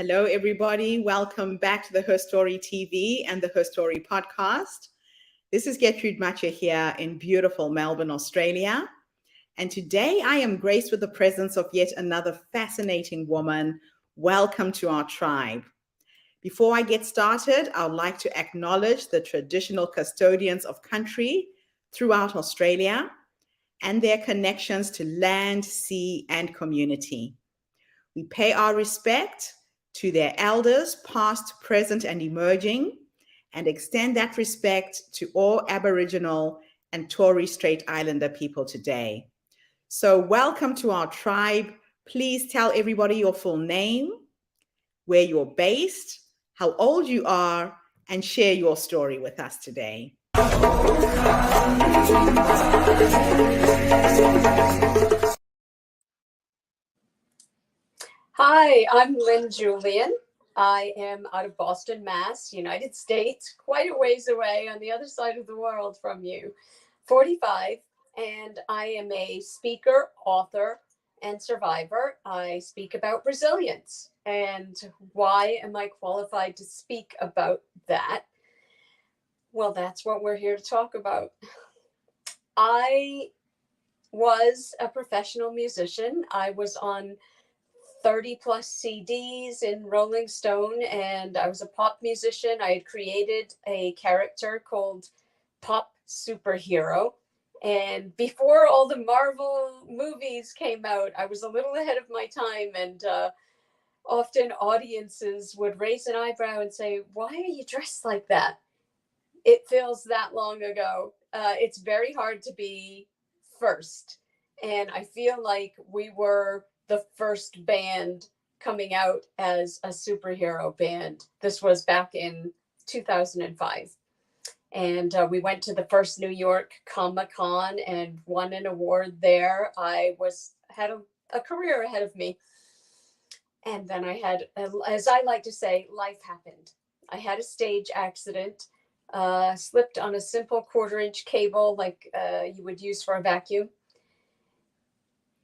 Hello, everybody. Welcome back to the HerStoryTV and the HerStory podcast. This is Gertrude Matcha here in beautiful Melbourne, Australia. And today I am graced with the presence of yet another fascinating woman. Welcome to our tribe. Before I get started, I would like to acknowledge the traditional custodians of country throughout Australia and their connections to land, sea, and community. We pay our respect to their elders, past, present, and emerging, and extend that respect to all Aboriginal and Torres Strait Islander people today. So welcome to our tribe. Please tell everybody your full name, where you're based, how old you are, and share your story with us today. Hi, I'm Lynn Julian. I am out of Boston, Mass, United States, quite a ways away on the other side of the world from you, 45, and I am a speaker, author, and survivor. I speak about resilience. And why am I qualified to speak about that? Well, that's what we're here to talk about. I was a professional musician. I was on 30 plus CDs in Rolling Stone, and I was a pop musician. I had created a character called Pop Superhero. And before all the Marvel movies came out, I was a little ahead of my time, and often audiences would raise an eyebrow and say, "Why are you dressed like that?" It feels that long ago. It's very hard to be first. And I feel like we were the first band coming out as a superhero band. This was back in 2005. And we went to the first New York Comic-Con and won an award there. I had a career ahead of me. And then I had, as I like to say, life happened. I had a stage accident, slipped on a simple 1/4-inch cable like you would use for a vacuum.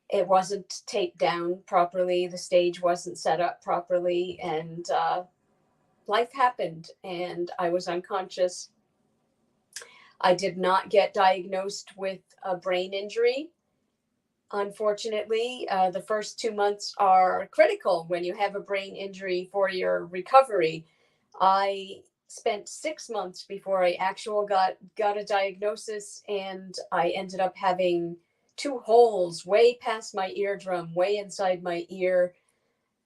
It wasn't taped down properly. The stage wasn't set up properly, and life happened, and I was unconscious. I did not get diagnosed with a brain injury. Unfortunately, the first 2 months are critical when you have a brain injury for your recovery. I spent 6 months before I actually got a diagnosis, and I ended up having 2 holes way past my eardrum, way inside my ear.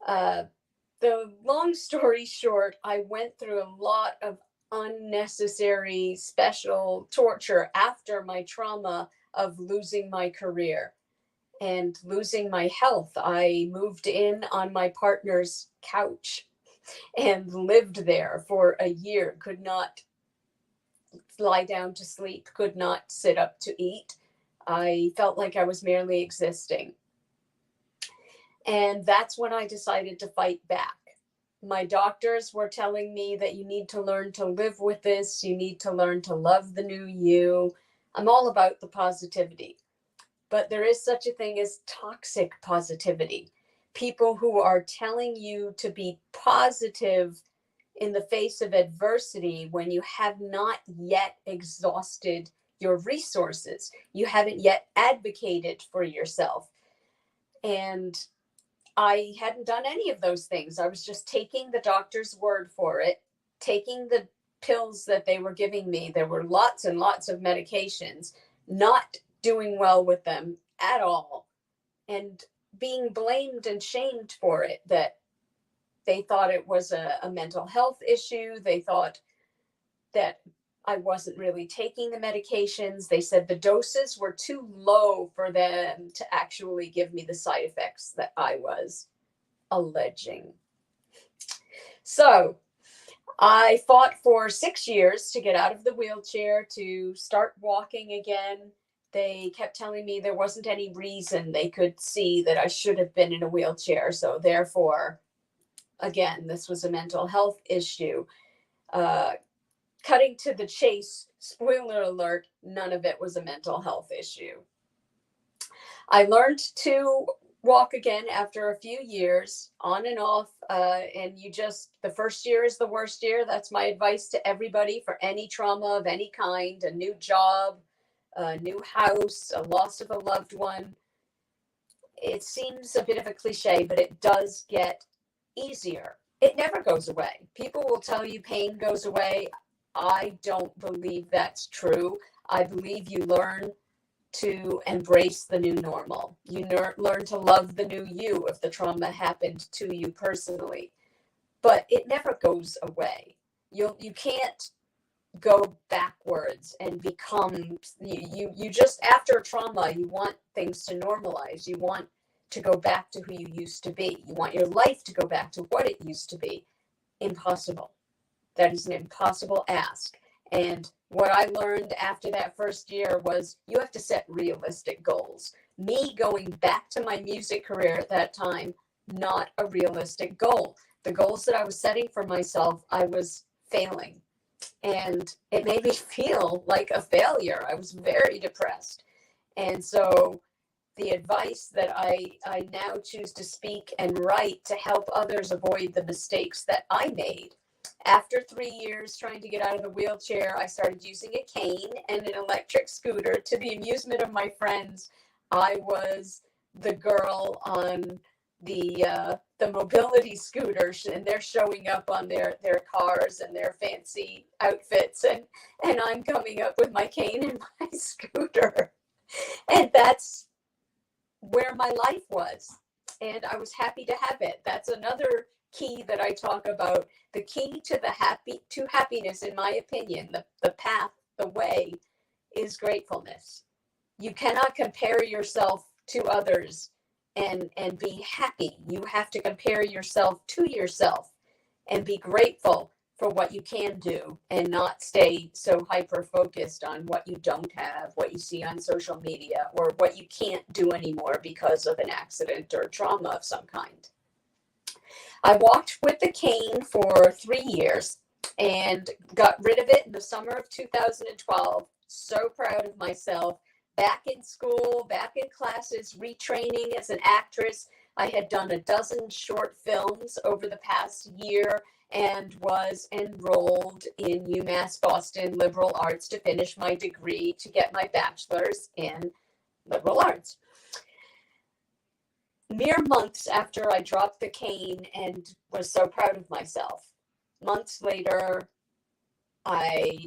The long story short, I went through a lot of unnecessary special torture after my trauma of losing my career and losing my health. I moved in on my partner's couch and lived there for a year, could not lie down to sleep, could not sit up to eat. I felt like I was merely existing. And that's when I decided to fight back. My doctors were telling me that you need to learn to live with this. You need to learn to love the new you. I'm all about the positivity. But there is such a thing as toxic positivity. People who are telling you to be positive in the face of adversity when you have not yet exhausted your resources. You haven't yet advocated for yourself. And I hadn't done any of those things. I was just taking the doctor's word for it, taking the pills that they were giving me. There were lots and lots of medications, not doing well with them at all, and being blamed and shamed for it, that they thought it was a mental health issue. They thought that I wasn't really taking the medications. They said the doses were too low for them to actually give me the side effects that I was alleging. So I fought for 6 years to get out of the wheelchair, to start walking again. They kept telling me there wasn't any reason they could see that I should have been in a wheelchair. So therefore, again, this was a mental health issue. Cutting to the chase, spoiler alert, none of it was a mental health issue. I learned to walk again after a few years, on and off. And the first year is the worst year. That's my advice to everybody for any trauma of any kind, a new job, a new house, a loss of a loved one. It seems a bit of a cliche, but it does get easier. It never goes away. People will tell you pain goes away. I don't believe that's true. I believe you learn to embrace the new normal. You learn to love the new you if the trauma happened to you personally. But it never goes away. You can't go backwards and become you just after trauma, you want things to normalize. You want to go back to who you used to be. You want your life to go back to what it used to be. Impossible. That is an impossible ask. And what I learned after that first year was you have to set realistic goals. Me going back to my music career at that time, not a realistic goal. The goals that I was setting for myself, I was failing. And it made me feel like a failure. I was very depressed. And so the advice that I now choose to speak and write to help others avoid the mistakes that I made. After 3 years trying to get out of the wheelchair, I started using a cane and an electric scooter to the amusement of my friends. I was the girl on the mobility scooters, and they're showing up on their cars and their fancy outfits, and I'm coming up with my cane and my scooter. And that's where my life was. And I was happy to have it. That's another key that I talk about. The key to happiness, in my opinion, the path, the way, is gratefulness. You cannot compare yourself to others and be happy. You have to compare yourself to yourself and be grateful for what you can do and not stay so hyper focused on what you don't have, what you see on social media, or what you can't do anymore because of an accident or trauma of some kind. I walked with the cane for 3 years and got rid of it in the summer of 2012. So proud of myself. Back in school, back in classes, retraining as an actress. I had done a dozen short films over the past year and was enrolled in UMass Boston Liberal Arts to finish my degree to get my bachelor's in liberal arts. Mere months after I dropped the cane and was so proud of myself, months later,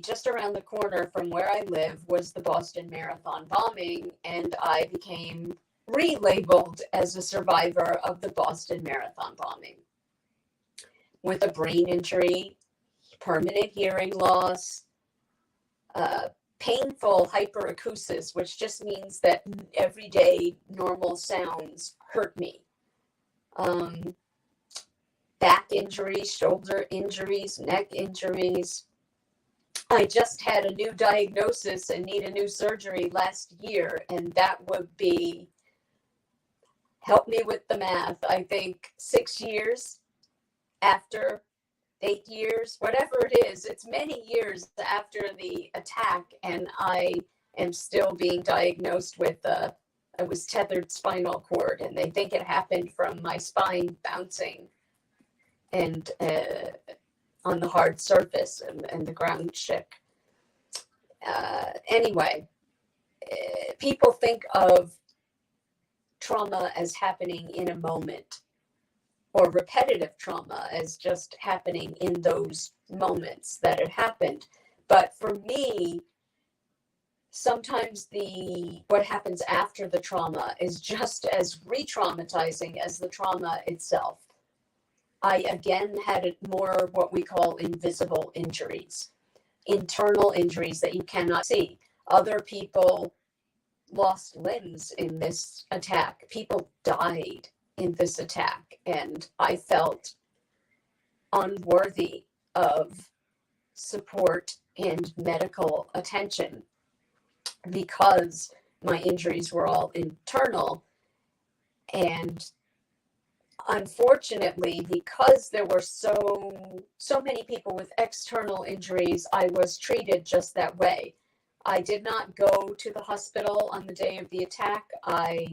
just around the corner from where I live was the Boston Marathon bombing, and I became relabeled as a survivor of the Boston Marathon bombing with a brain injury, permanent hearing loss, painful hyperacusis, which just means that everyday normal sounds hurt me. Back injuries, shoulder injuries, neck injuries. I just had a new diagnosis and need a new surgery last year, and that would be, help me with the math, I think 6 years after, 8 years, whatever it is, it's many years after the attack, and I am still being diagnosed with I was tethered spinal cord, and they think it happened from my spine bouncing and on the hard surface and the ground shook. Anyway, people think of trauma as happening in a moment, or repetitive trauma as just happening in those moments that it happened. But for me, sometimes what happens after the trauma is just as re-traumatizing as the trauma itself. I again had more what we call invisible injuries, internal injuries that you cannot see. Other people lost limbs in this attack. People died in this attack, and I felt unworthy of support and medical attention because my injuries were all internal. And unfortunately, because there were so many people with external injuries, I was treated just that way. I did not go to the hospital on the day of the attack. I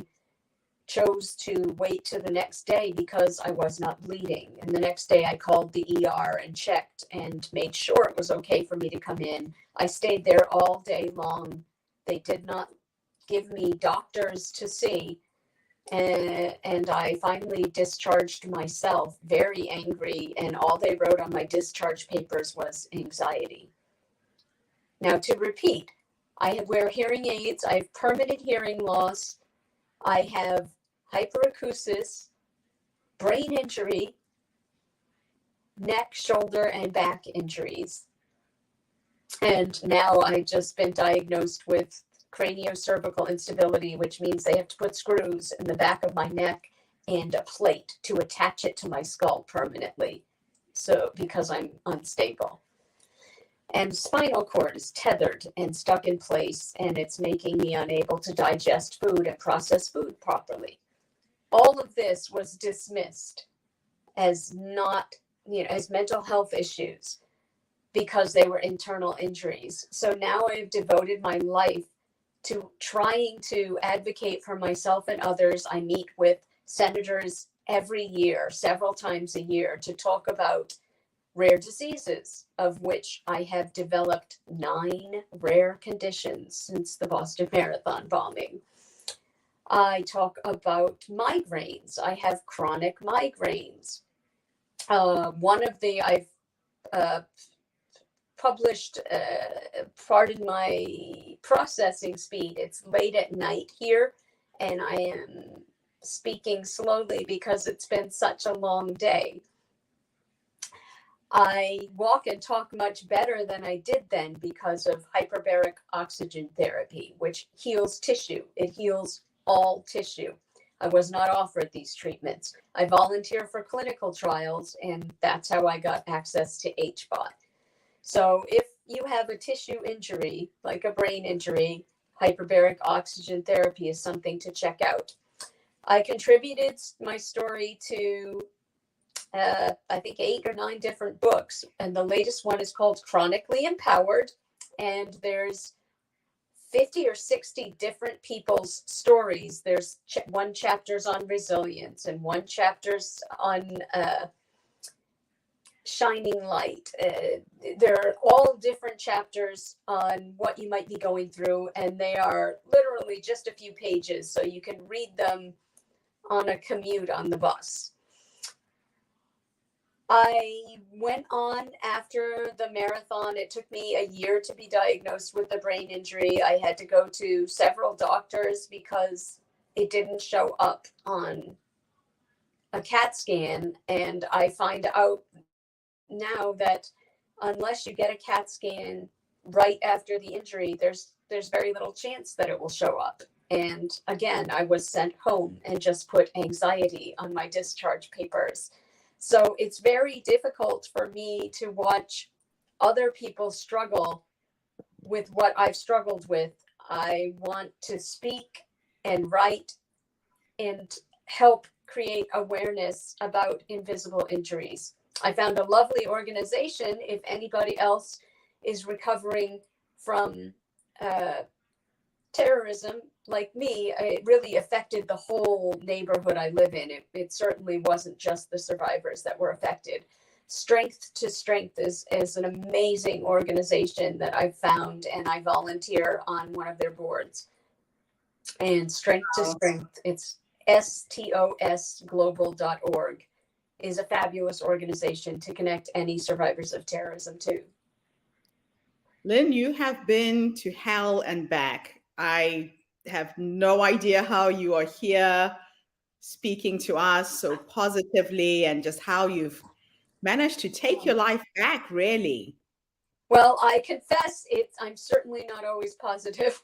chose to wait to the next day because I was not bleeding. And the next day I called the ER and checked and made sure it was okay for me to come in. I stayed there all day long. They did not give me doctors to see. And I finally discharged myself, very angry. And all they wrote on my discharge papers was anxiety. Now, to repeat, I wear hearing aids. I have permanent hearing loss. I have hyperacusis, brain injury, neck, shoulder, and back injuries. And now I've just been diagnosed with Craniocervical Instability, which means they have to put screws in the back of my neck and a plate to attach it to my skull permanently. So, because I'm unstable. And spinal cord is tethered and stuck in place, and it's making me unable to digest food and process food properly. All of this was dismissed as not, as mental health issues because they were internal injuries. So now I've devoted my life to trying to advocate for myself and others. I meet with senators every year, several times a year, to talk about rare diseases, of which I have developed 9 rare conditions since the Boston Marathon bombing. I talk about migraines. I have chronic migraines. I've published, pardon my processing speed, it's late at night here, and I am speaking slowly because it's been such a long day. I walk and talk much better than I did then because of hyperbaric oxygen therapy, which heals tissue. It heals all tissue. I was not offered these treatments. I volunteer for clinical trials, and that's how I got access to HBOT. So if you have a tissue injury, like a brain injury, hyperbaric oxygen therapy is something to check out. I contributed my story to I think 8 or 9 different books. And the latest one is called Chronically Empowered. And there's 50 or 60 different people's stories. There's one chapter's on resilience and one chapter's on shining light. There are all different chapters on what you might be going through. And they are literally just a few pages. So you can read them on a commute on the bus. I went on after the marathon. It took me a year to be diagnosed with a brain injury. I had to go to several doctors because it didn't show up on a CAT scan. And I find out now that unless you get a CAT scan right after the injury, there's very little chance that it will show up. And again, I was sent home and just put anxiety on my discharge papers. So it's very difficult for me to watch other people struggle with what I've struggled with. I want to speak and write and help create awareness about invisible injuries. I found a lovely organization. If anybody else is recovering from terrorism, like me, it really affected the whole neighborhood I live in. It certainly wasn't just the survivors that were affected. Strength to Strength is an amazing organization that I've found, and I volunteer on one of their boards. And Strength to Strength, it's stosglobal.org, is a fabulous organization to connect any survivors of terrorism to. Lynn, you have been to hell and back. I have no idea how you are here speaking to us so positively, and just how you've managed to take your life back, really. Well, I confess I'm certainly not always positive.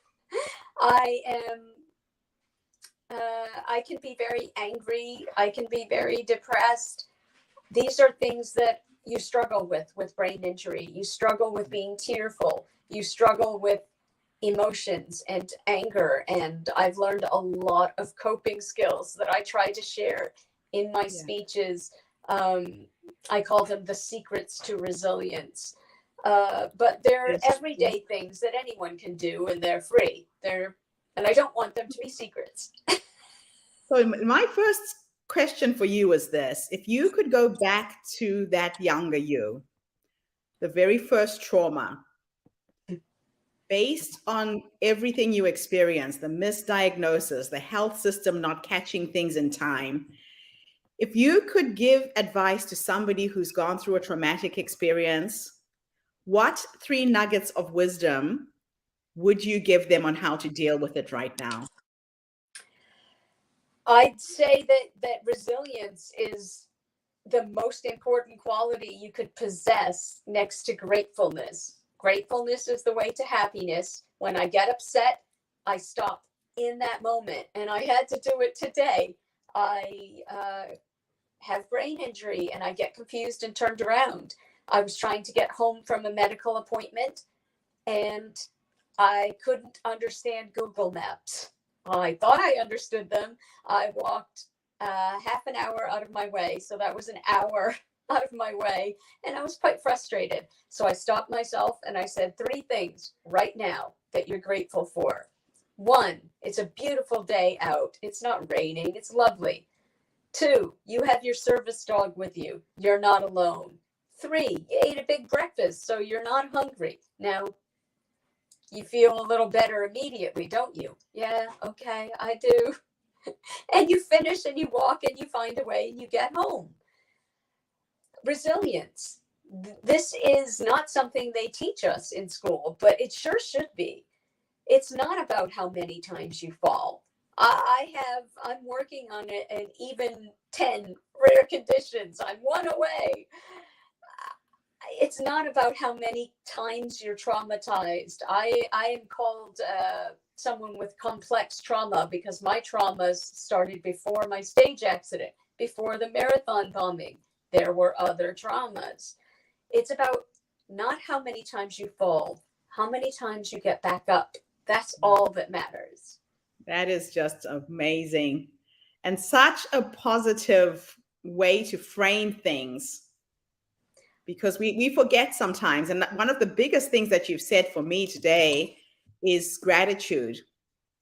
I can be very angry. I can be very depressed. These are things that you struggle with brain injury. You struggle with being tearful. You struggle with emotions and anger. And I've learned a lot of coping skills that I try to share in my speeches. I call them the secrets to resilience. But they're everyday things that anyone can do, and they're free. And I don't want them to be secrets. So my first question for you is this. If you could go back to that younger you, the very first trauma, based on everything you experienced, the misdiagnosis, the health system not catching things in time, if you could give advice to somebody who's gone through a traumatic experience, what 3 nuggets of wisdom would you give them on how to deal with it right now? I'd say that resilience is the most important quality you could possess next to gratefulness. Gratefulness is the way to happiness. When I get upset, I stop in that moment, and I had to do it today. I have brain injury and I get confused and turned around. I was trying to get home from a medical appointment and I couldn't understand Google Maps. I thought I understood them. I walked half an hour out of my way. So that was an hour out of my way. And I was quite frustrated. So I stopped myself and I said 3 things right now that you're grateful for. 1, it's a beautiful day out. It's not raining. It's lovely. 2, you have your service dog with you. You're not alone. 3, you ate a big breakfast, so you're not hungry. Now, you feel a little better immediately, don't you? Yeah, okay, I do. And you finish and you walk and you find a way and you get home. Resilience. This is not something they teach us in school, but it sure should be. It's not about how many times you fall. I'm working on an even 10 rare conditions. I'm 1 away. It's not about how many times you're traumatized. I am called someone with complex trauma because my traumas started before my stage accident, before the marathon bombing. There were other traumas. It's about not how many times you fall, how many times you get back up. That's all that matters. That is just amazing. And such a positive way to frame things, because we forget sometimes. And one of the biggest things that you've said for me today is gratitude.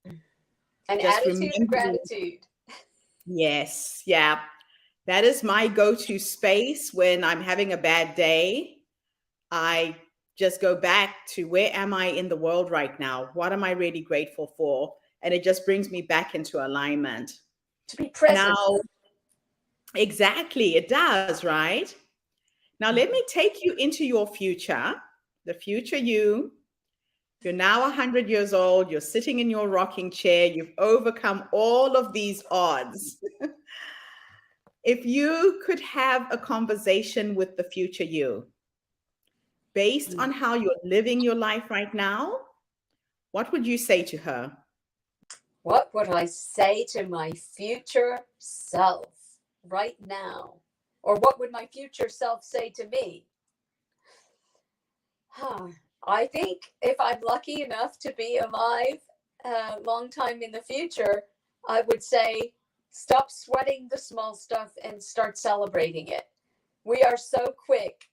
An attitude of gratitude. Yes. Yeah. That is my go-to space when I'm having a bad day. I just go back to where am I in the world right now? What am I really grateful for? And it just brings me back into alignment. To be present. Now, exactly, it does, right? Now, let me take you into your future, the future you. You're now 100 years old. You're sitting in your rocking chair. You've overcome all of these odds. If you could have a conversation with the future you, based on how you're living your life right now, what would you say to her? What would I say to my future self right now? Or what would my future self say to me? I think if I'm lucky enough to be alive a long time in the future, I would say, stop sweating the small stuff and start celebrating it. We are so quick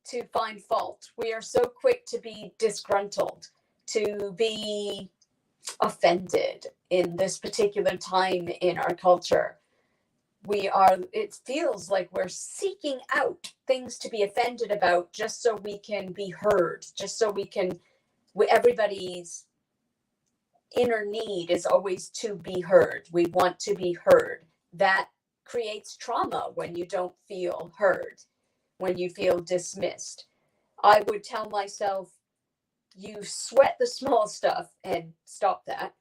to find fault. We are so quick to be disgruntled, to be offended in this particular time in our culture. It feels like we're seeking out things to be offended about just so we can be heard, just so everybody's inner need is always to be heard. We want to be heard. That creates trauma when you don't feel heard, when you feel dismissed. I would tell myself, you sweat the small stuff and stop that.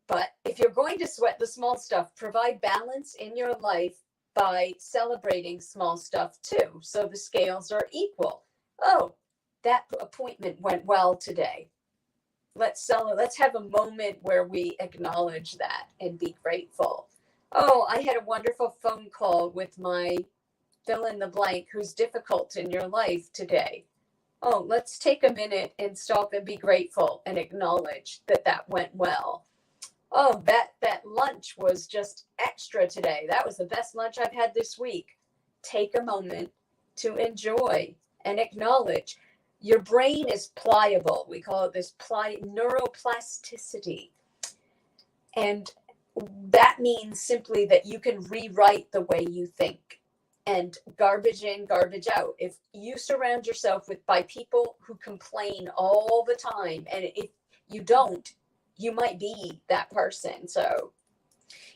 But if you're going to sweat the small stuff, provide balance in your life by celebrating small stuff too. So the scales are equal. Oh, that appointment went well today. Let's have a moment where we acknowledge that and be grateful. Oh, I had a wonderful phone call with my fill in the blank who's difficult in your life today. Oh, let's take a minute and stop and be grateful and acknowledge that went well. Oh, that lunch was just extra today. That was the best lunch I've had this week. Take a moment to enjoy and acknowledge. Your brain is pliable. We call it this neuroplasticity. And that means simply that you can rewrite the way you think, and garbage in, garbage out. If you surround yourself by people who complain all the time, and if you don't, you might be that person. So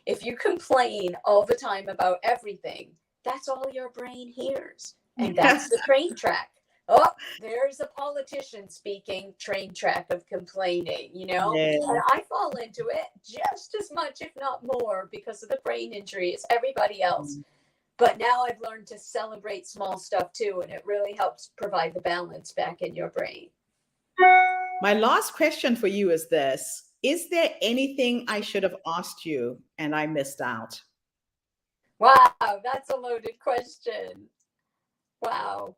if you complain all the time about everything, that's all your brain hears. And that's the train track. Oh, there's a politician speaking, train track of complaining, you know? Yeah. And I fall into it just as much, if not more, because of the brain injury as everybody else. But now I've learned to celebrate small stuff too, and it really helps provide the balance back in your brain. My last question for you is this. Is there anything I should have asked you and I missed out? Wow, that's a loaded question. Wow.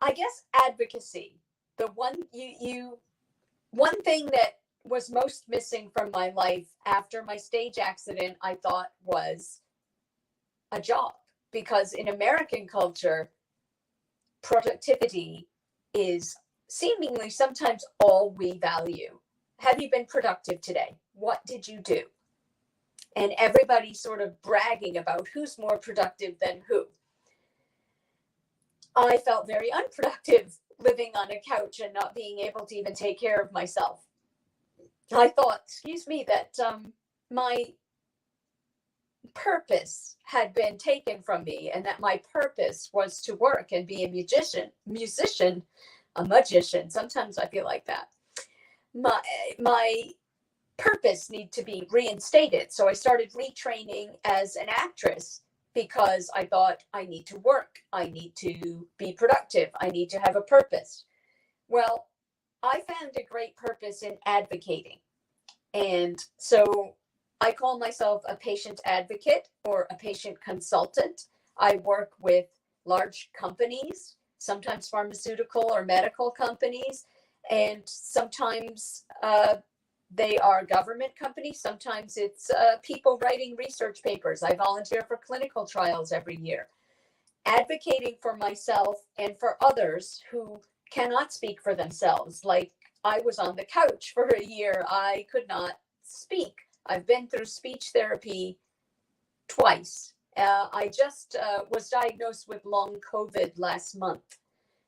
I guess advocacy. The one one thing that was most missing from my life after my stage accident, I thought, was a job. Because in American culture, productivity is seemingly sometimes all we value. Have you been productive today? What did you do? And everybody sort of bragging about who's more productive than who. I felt very unproductive living on a couch and not being able to even take care of myself. I thought, that my purpose had been taken from me, and that my purpose was to work and be a magician. Sometimes I feel like that. My purpose need to be reinstated. So I started retraining as an actress, because I thought, I need to work. I need to be productive. I need to have a purpose. Well, I found a great purpose in advocating. And so I call myself a patient advocate or a patient consultant. I work with large companies, sometimes pharmaceutical or medical companies, and sometimes they are government companies. Sometimes it's people writing research papers. I volunteer for clinical trials every year, advocating for myself and for others who cannot speak for themselves. Like, I was on the couch for a year. I could not speak. I've been through speech therapy twice. I just was diagnosed with long COVID last month.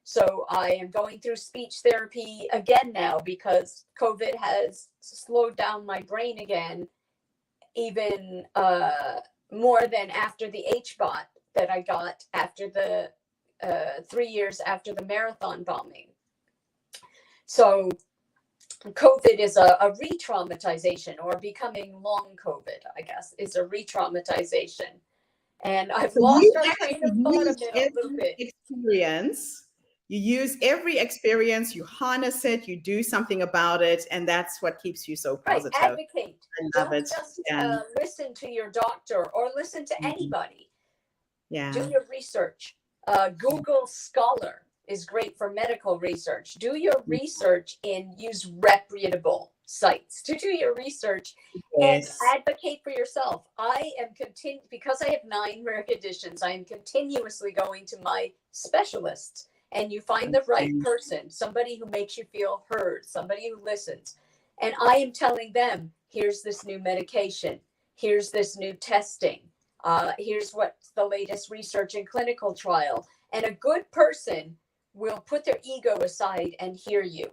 So I am going through speech therapy again now, because COVID has slowed down my brain again, even more than after the HBOT that I got after the 3 years after the marathon bombing. So COVID is a re-traumatization, or becoming long COVID, I guess, is a re-traumatization. And I've lost our train of thought a little bit. You use every experience, you harness it, you do something about it, and that's what keeps you so positive. Right, advocate. I love it. Just listen to your doctor or listen to anybody. Yeah. Do your research. Google Scholar is great for medical research. Do your research and use reputable sites to do your research. Yes. And advocate for yourself. I am because I have 9 rare conditions, I am continuously going to my specialists. And you find the right person, somebody who makes you feel heard, somebody who listens. And I am telling them, here's this new medication, here's this new testing, here's what's the latest research and clinical trial. And a good person will put their ego aside and hear you.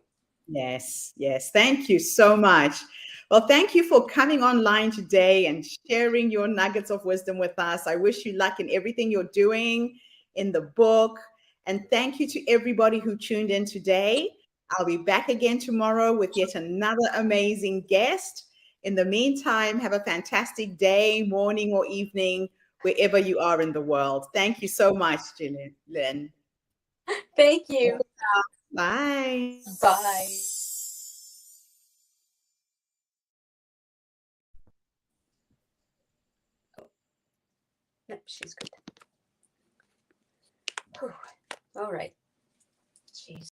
Yes, yes. Thank you so much. Well, thank you for coming online today and sharing your nuggets of wisdom with us. I wish you luck in everything you're doing, in the book. And thank you to everybody who tuned in today. I'll be back again tomorrow with yet another amazing guest. In the meantime, have a fantastic day, morning, or evening, wherever you are in the world. Thank you so much, Lynn. Thank you. Bye. Bye. Yep, she's good. All right. Jeez.